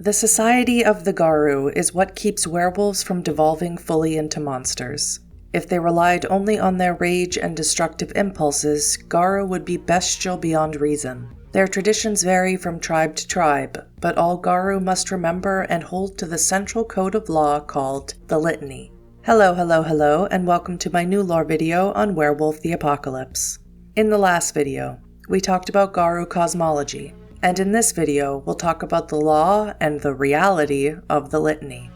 The society of the Garou is what keeps werewolves from devolving fully into monsters. If they relied only on their rage and destructive impulses, Garou would be bestial beyond reason. Their traditions vary from tribe to tribe, but all Garou must remember and hold to the central code of law called the Litany. Hello, and welcome to my new lore video on Werewolf the Apocalypse. In the last video, we talked about Garou cosmology, and in this video, we'll talk about the law and the reality of the Litany.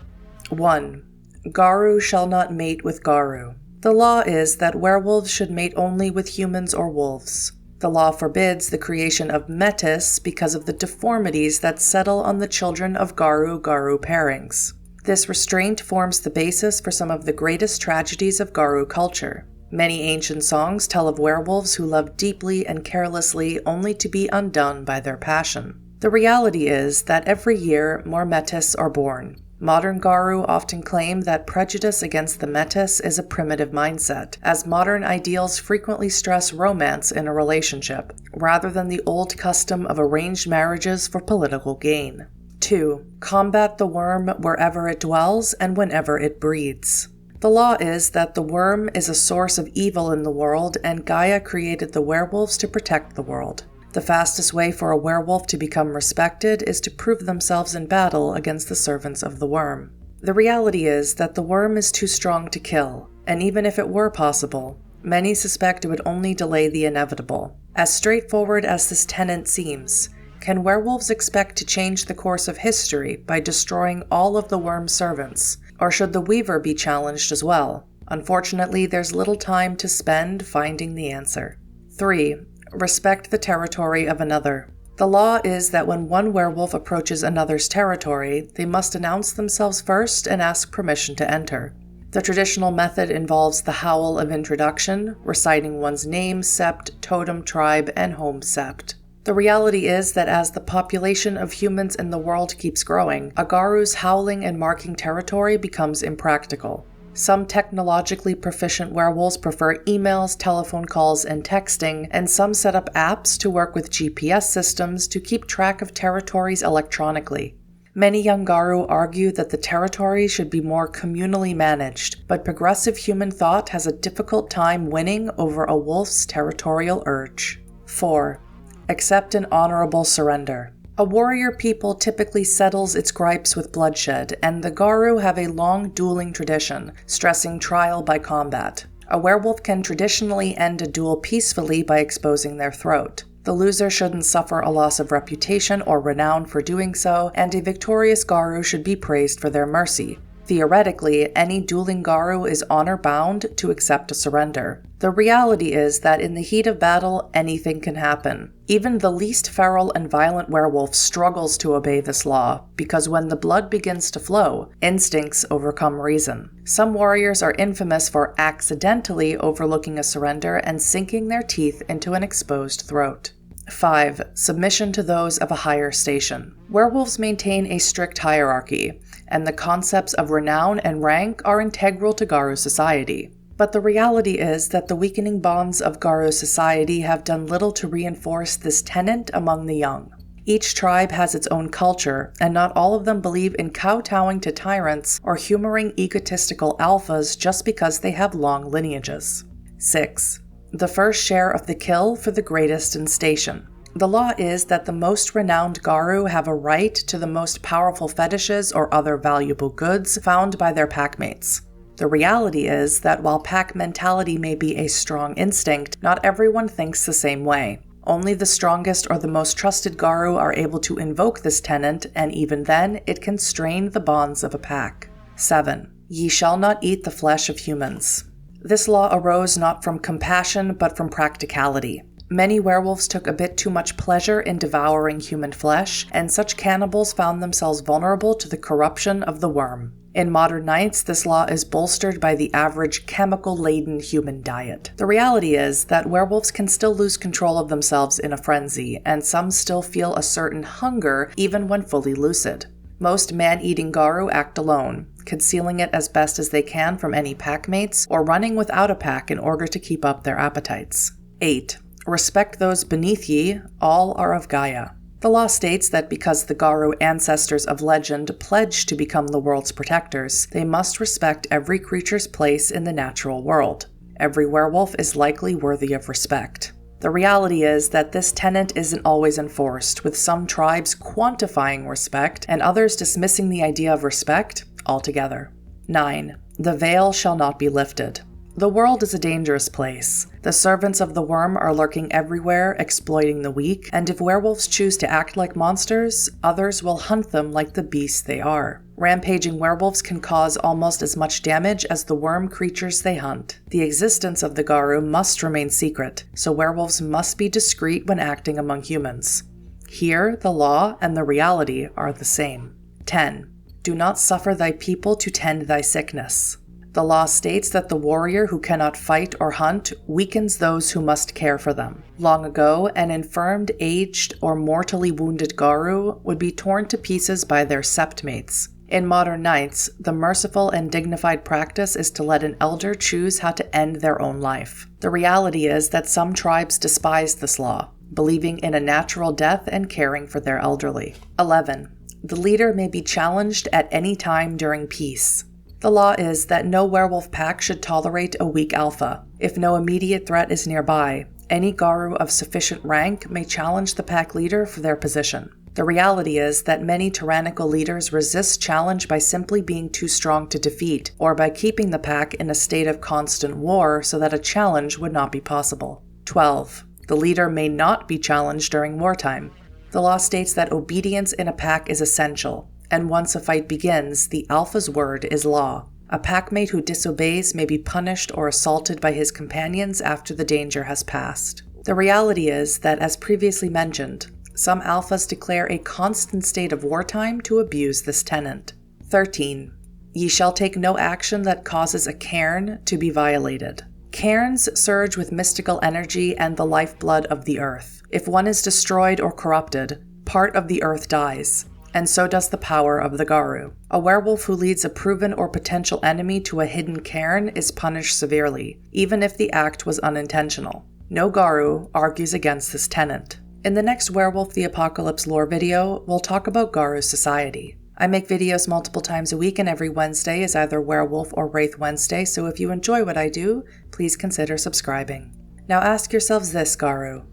1. Garou shall not mate with Garou. The law is that werewolves should mate only with humans or wolves. The law forbids the creation of metis because of the deformities that settle on the children of Garou pairings. This restraint forms the basis for some of the greatest tragedies of Garou culture. Many ancient songs tell of werewolves who love deeply and carelessly only to be undone by their passion. The reality is that every year more metis are born. Modern Garou often claim that prejudice against the metis is a primitive mindset, as modern ideals frequently stress romance in a relationship, rather than the old custom of arranged marriages for political gain. 2. Combat the worm wherever it dwells and whenever it breeds. The law is that the worm is a source of evil in the world, and Gaia created the werewolves to protect the world. The fastest way for a werewolf to become respected is to prove themselves in battle against the servants of the worm. The reality is that the worm is too strong to kill, and even if it were possible, many suspect it would only delay the inevitable. As straightforward as this tenet seems, can werewolves expect to change the course of history by destroying all of the worm's servants? Or should the weaver be challenged as well? Unfortunately, there's little time to spend finding the answer. 3. Respect the territory of another. The law is that when one werewolf approaches another's territory, they must announce themselves first and ask permission to enter. The traditional method involves the howl of introduction, reciting one's name, sept, totem, tribe, and home sept. The reality is that as the population of humans in the world keeps growing, a Garou's howling and marking territory becomes impractical. Some technologically proficient werewolves prefer emails, telephone calls, and texting, and some set up apps to work with GPS systems to keep track of territories electronically. Many young Garou argue that the territory should be more communally managed, but progressive human thought has a difficult time winning over a wolf's territorial urge. 4. Accept an honorable surrender. A warrior people typically settles its gripes with bloodshed, and the Garou have a long dueling tradition, stressing trial by combat. A werewolf can traditionally end a duel peacefully by exposing their throat. The loser shouldn't suffer a loss of reputation or renown for doing so, and a victorious Garou should be praised for their mercy. Theoretically, any dueling Garou is honor-bound to accept a surrender. The reality is that in the heat of battle, anything can happen. Even the least feral and violent werewolf struggles to obey this law, because when the blood begins to flow, instincts overcome reason. Some warriors are infamous for accidentally overlooking a surrender and sinking their teeth into an exposed throat. 5. Submission to those of a higher station. Werewolves maintain a strict hierarchy, and the concepts of renown and rank are integral to Garou society. But the reality is that the weakening bonds of Garou society have done little to reinforce this tenet among the young. Each tribe has its own culture, and not all of them believe in kowtowing to tyrants or humoring egotistical alphas just because they have long lineages. 6. The first share of the kill for the greatest in station. The law is that the most renowned Garou have a right to the most powerful fetishes or other valuable goods found by their packmates. The reality is that while pack mentality may be a strong instinct, not everyone thinks the same way. Only the strongest or the most trusted Garou are able to invoke this tenet, and even then, it can strain the bonds of a pack. 7. Ye shall not eat the flesh of humans. This law arose not from compassion, but from practicality. Many werewolves took a bit too much pleasure in devouring human flesh, and such cannibals found themselves vulnerable to the corruption of the worm. In modern nights, this law is bolstered by the average chemical-laden human diet. The reality is that werewolves can still lose control of themselves in a frenzy, and some still feel a certain hunger even when fully lucid. Most man-eating Garou act alone, concealing it as best as they can from any packmates, or running without a pack in order to keep up their appetites. 8. Respect those beneath ye, all are of Gaia. The law states that because the Garou ancestors of legend pledged to become the world's protectors, they must respect every creature's place in the natural world. Every werewolf is likely worthy of respect. The reality is that this tenet isn't always enforced, with some tribes quantifying respect and others dismissing the idea of respect altogether. 9. The veil shall not be lifted. The world is a dangerous place. The servants of the worm are lurking everywhere, exploiting the weak, and if werewolves choose to act like monsters, others will hunt them like the beasts they are. Rampaging werewolves can cause almost as much damage as the worm creatures they hunt. The existence of the Garou must remain secret, so werewolves must be discreet when acting among humans. Here, the law and the reality are the same. 10. Do not suffer thy people to tend thy sickness. The law states that the warrior who cannot fight or hunt weakens those who must care for them. Long ago, an infirmed, aged, or mortally wounded Garou would be torn to pieces by their septmates. In modern nights, the merciful and dignified practice is to let an elder choose how to end their own life. The reality is that some tribes despise this law, believing in a natural death and caring for their elderly. 11. The leader may be challenged at any time during peace. The law is that no werewolf pack should tolerate a weak alpha. If no immediate threat is nearby, any Garou of sufficient rank may challenge the pack leader for their position. The reality is that many tyrannical leaders resist challenge by simply being too strong to defeat, or by keeping the pack in a state of constant war so that a challenge would not be possible. 12. The leader may not be challenged during wartime. The law states that obedience in a pack is essential, and once a fight begins, the alpha's word is law. A packmate who disobeys may be punished or assaulted by his companions after the danger has passed. The reality is that, as previously mentioned, some alphas declare a constant state of wartime to abuse this tenet. 13. Ye shall take no action that causes a cairn to be violated. Cairns surge with mystical energy and the lifeblood of the earth. If one is destroyed or corrupted, part of the earth dies, and so does the power of the Garou. A werewolf who leads a proven or potential enemy to a hidden cairn is punished severely, even if the act was unintentional. No Garou argues against this tenet. In the next Werewolf the Apocalypse lore video, we'll talk about Garou society. I make videos multiple times a week, and every Wednesday is either Werewolf or Wraith Wednesday, so if you enjoy what I do, please consider subscribing. Now ask yourselves this, Garou: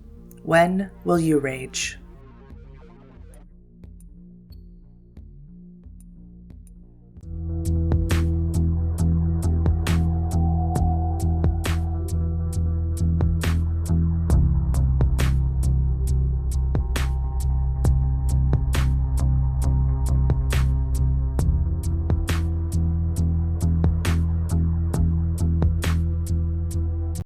when will you rage?